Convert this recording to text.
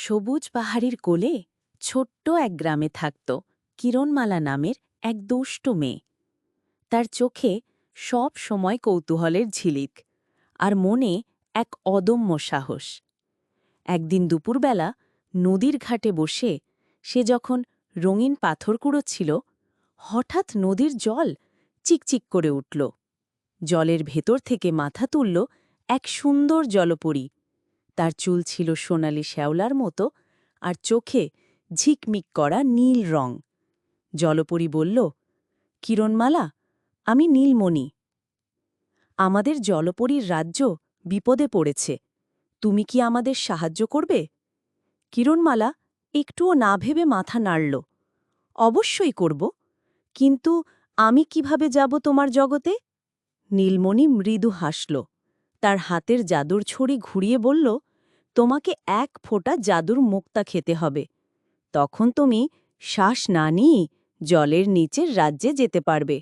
সবুজ পাহাড়ির কোলে ছোট্ট এক গ্রামে থাকত কিরণমালা নামের এক দুষ্ট মেয়ে। তার চোখে সব সময় কৌতূহলের ঝিলিক আর মনে এক অদম্য সাহস। একদিন দুপুরবেলা নদীর ঘাটে বসে সে যখন রঙিন পাথর কুড়োচ্ছিল, হঠাৎ নদীর জল চিকচিক করে উঠল। জলের ভেতর থেকে মাথা তুলল এক সুন্দর জলপরী। তার চুল ছিল সোনালি শ্যাওলার মতো আর চোখে ঝিকমিক করা নীল রং। জলপরী বলল, কিরণমালা, আমি নীলমণি। আমাদের জলপরীর রাজ্য বিপদে পড়েছে, তুমি কি আমাদের সাহায্য করবে? কিরণমালা একটুও না ভেবে মাথা নাড়ল। অবশ্যই করব, কিন্তু আমি কিভাবে যাব তোমার জগতে? নীলমণি মৃদু হাসল। তার হাতের জাদুর ছড়ি ঘুরিয়ে বলল, তোমাকে এক ফোঁটা জাদুর মুক্তা খেতে হবে। তখন তুমি শ্বাস না নিয়ে জলের নিচের রাজ্যে যেতে পারবে।